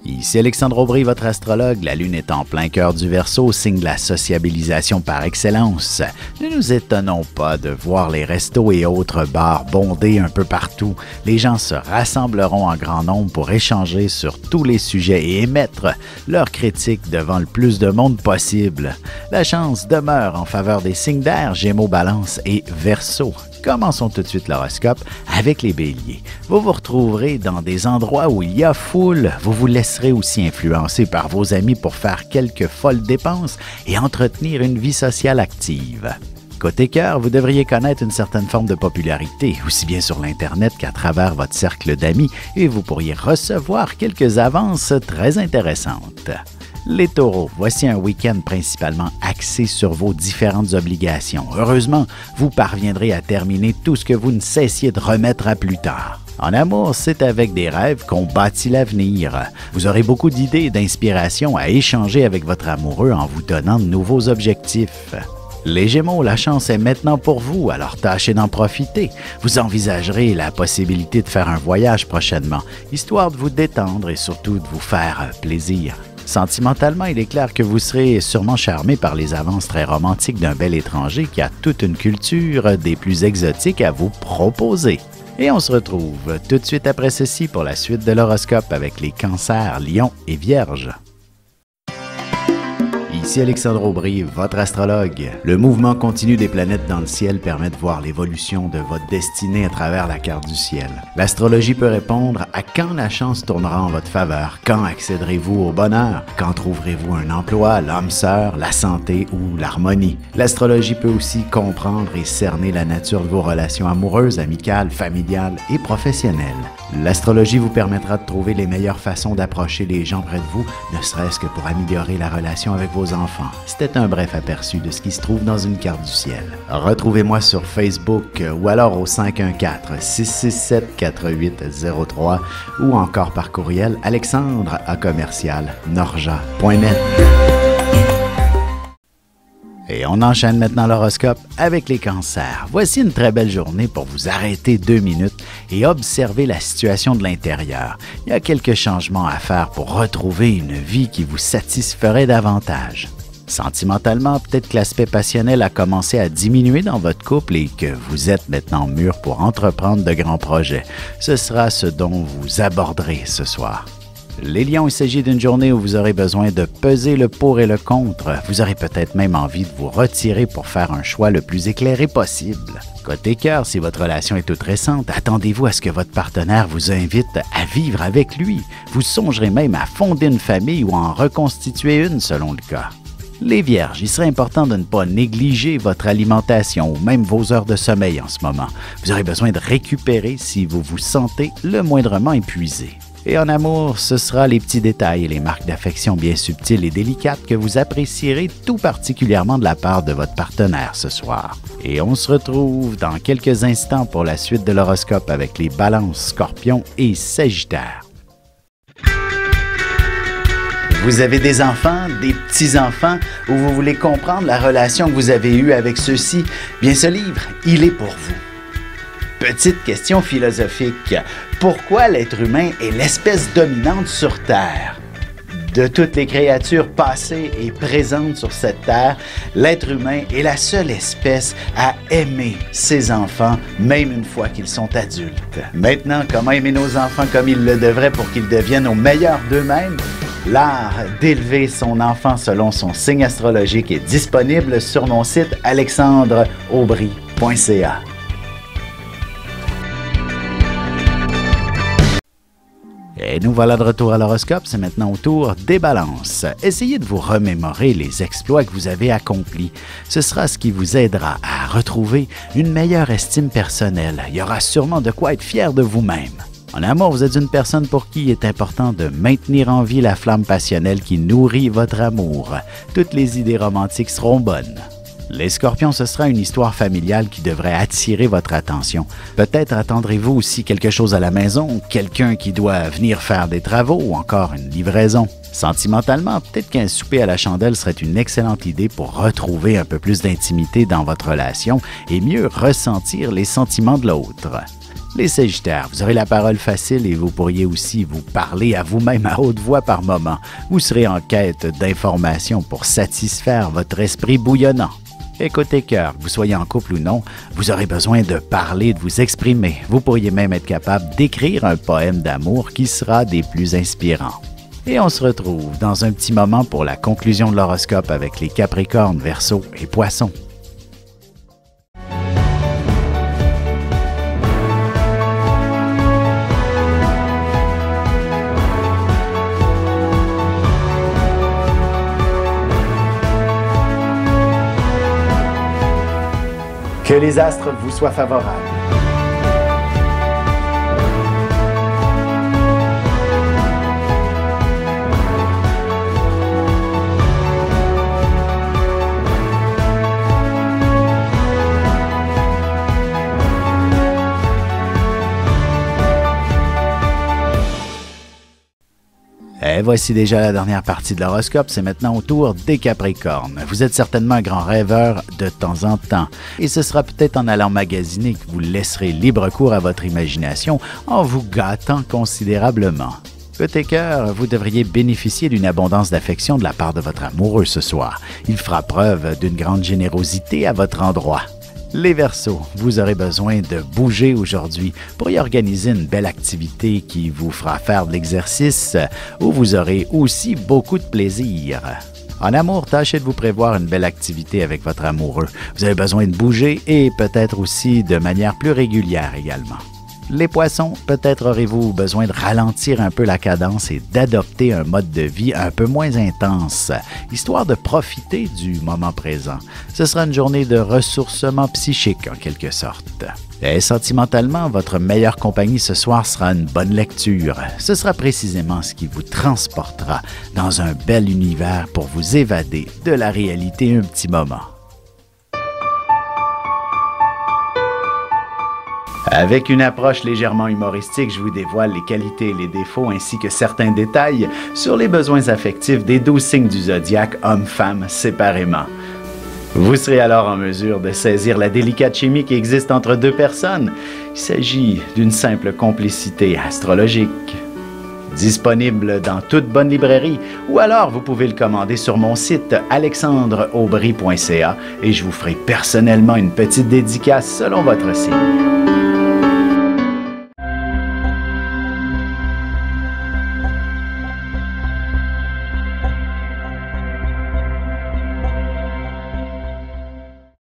Ici Alexandre Aubry, votre astrologue. La Lune est en plein cœur du Verseau, signe de la sociabilisation par excellence. Ne nous étonnons pas de voir les restos et autres bars bondés un peu partout. Les gens se rassembleront en grand nombre pour échanger sur tous les sujets et émettre leurs critiques devant le plus de monde possible. La chance demeure en faveur des signes d'air, Gémeaux, Balance et Verseau. Commençons tout de suite l'horoscope avec les Béliers. Vous vous retrouverez dans des endroits où il y a foule. Vous vous laisserez aussi influencer par vos amis pour faire quelques folles dépenses et entretenir une vie sociale active. Côté cœur, vous devriez connaître une certaine forme de popularité, aussi bien sur l'Internet qu'à travers votre cercle d'amis, et vous pourriez recevoir quelques avances très intéressantes. Les Taureaux, voici un week-end principalement axé sur vos différentes obligations. Heureusement, vous parviendrez à terminer tout ce que vous ne cessiez de remettre à plus tard. En amour, c'est avec des rêves qu'on bâtit l'avenir. Vous aurez beaucoup d'idées et d'inspiration à échanger avec votre amoureux en vous donnant de nouveaux objectifs. Les Gémeaux, la chance est maintenant pour vous, alors tâchez d'en profiter. Vous envisagerez la possibilité de faire un voyage prochainement, histoire de vous détendre et surtout de vous faire plaisir. Sentimentalement, il est clair que vous serez sûrement charmé par les avances très romantiques d'un bel étranger qui a toute une culture des plus exotiques à vous proposer. Et on se retrouve tout de suite après ceci pour la suite de l'horoscope avec les Cancers, Lions et Vierges. Ici Alexandre Aubry, votre astrologue. Le mouvement continu des planètes dans le ciel permet de voir l'évolution de votre destinée à travers la carte du ciel. L'astrologie peut répondre à quand la chance tournera en votre faveur, quand accéderez-vous au bonheur, quand trouverez-vous un emploi, l'âme sœur, la santé ou l'harmonie. L'astrologie peut aussi comprendre et cerner la nature de vos relations amoureuses, amicales, familiales et professionnelles. L'astrologie vous permettra de trouver les meilleures façons d'approcher les gens près de vous, ne serait-ce que pour améliorer la relation avec vos enfants. C'était un bref aperçu de ce qui se trouve dans une carte du ciel. Retrouvez-moi sur Facebook ou alors au 514-667-4803 ou encore par courriel alexandre@norja.net. Et on enchaîne maintenant l'horoscope avec les Cancers. Voici une très belle journée pour vous arrêter 2 minutes et observer la situation de l'intérieur. Il y a quelques changements à faire pour retrouver une vie qui vous satisferait davantage. Sentimentalement, peut-être que l'aspect passionnel a commencé à diminuer dans votre couple et que vous êtes maintenant mûr pour entreprendre de grands projets. Ce sera ce dont vous aborderez ce soir. Les Lions, il s'agit d'une journée où vous aurez besoin de peser le pour et le contre. Vous aurez peut-être même envie de vous retirer pour faire un choix le plus éclairé possible. Côté cœur, si votre relation est toute récente, attendez-vous à ce que votre partenaire vous invite à vivre avec lui. Vous songerez même à fonder une famille ou à en reconstituer une selon le cas. Les Vierges, il serait important de ne pas négliger votre alimentation ou même vos heures de sommeil en ce moment. Vous aurez besoin de récupérer si vous vous sentez le moindrement épuisé. Et en amour, ce sera les petits détails et les marques d'affection bien subtiles et délicates que vous apprécierez tout particulièrement de la part de votre partenaire ce soir. Et on se retrouve dans quelques instants pour la suite de l'horoscope avec les Balances, Scorpions et Sagittaires. Vous avez des enfants, des petits-enfants, ou vous voulez comprendre la relation que vous avez eue avec ceux-ci? Bien, ce livre, il est pour vous. Petite question philosophique. Pourquoi l'être humain est l'espèce dominante sur Terre? De toutes les créatures passées et présentes sur cette Terre, l'être humain est la seule espèce à aimer ses enfants, même une fois qu'ils sont adultes. Maintenant, comment aimer nos enfants comme ils le devraient pour qu'ils deviennent au meilleur d'eux-mêmes? L'art d'élever son enfant selon son signe astrologique est disponible sur mon site alexandreaubry.ca. Et nous voilà de retour à l'horoscope, c'est maintenant au tour des Balances. Essayez de vous remémorer les exploits que vous avez accomplis. Ce sera ce qui vous aidera à retrouver une meilleure estime personnelle. Il y aura sûrement de quoi être fier de vous-même. En amour, vous êtes une personne pour qui il est important de maintenir en vie la flamme passionnelle qui nourrit votre amour. Toutes les idées romantiques seront bonnes. Les Scorpions, ce sera une histoire familiale qui devrait attirer votre attention. Peut-être attendrez-vous aussi quelque chose à la maison, quelqu'un qui doit venir faire des travaux ou encore une livraison. Sentimentalement, peut-être qu'un souper à la chandelle serait une excellente idée pour retrouver un peu plus d'intimité dans votre relation et mieux ressentir les sentiments de l'autre. Les Sagittaires, vous aurez la parole facile et vous pourriez aussi vous parler à vous-même à haute voix par moment. Vous serez en quête d'informations pour satisfaire votre esprit bouillonnant. Et côté cœur, que vous soyez en couple ou non, vous aurez besoin de parler, de vous exprimer. Vous pourriez même être capable d'écrire un poème d'amour qui sera des plus inspirants. Et on se retrouve dans un petit moment pour la conclusion de l'horoscope avec les Capricornes, Verseaux et Poissons. Que les astres vous soient favorables. Et voici déjà la dernière partie de l'horoscope, c'est maintenant au tour des Capricornes. Vous êtes certainement un grand rêveur de temps en temps, et ce sera peut-être en allant magasiner que vous laisserez libre cours à votre imagination en vous gâtant considérablement. Côté cœur, vous devriez bénéficier d'une abondance d'affection de la part de votre amoureux ce soir. Il fera preuve d'une grande générosité à votre endroit. Les Verseaux, vous aurez besoin de bouger aujourd'hui pour y organiser une belle activité qui vous fera faire de l'exercice où vous aurez aussi beaucoup de plaisir. En amour, tâchez de vous prévoir une belle activité avec votre amoureux. Vous avez besoin de bouger et peut-être aussi de manière plus régulière également. Les Poissons, peut-être aurez-vous besoin de ralentir un peu la cadence et d'adopter un mode de vie un peu moins intense, histoire de profiter du moment présent. Ce sera une journée de ressourcement psychique en quelque sorte. Et sentimentalement, votre meilleure compagnie ce soir sera une bonne lecture. Ce sera précisément ce qui vous transportera dans un bel univers pour vous évader de la réalité un petit moment. Avec une approche légèrement humoristique, je vous dévoile les qualités et les défauts ainsi que certains détails sur les besoins affectifs des 12 signes du zodiaque, hommes-femmes, séparément. Vous serez alors en mesure de saisir la délicate chimie qui existe entre deux personnes. Il s'agit d'une simple complicité astrologique. Disponible dans toute bonne librairie ou alors vous pouvez le commander sur mon site alexandreaubry.ca et je vous ferai personnellement une petite dédicace selon votre signe.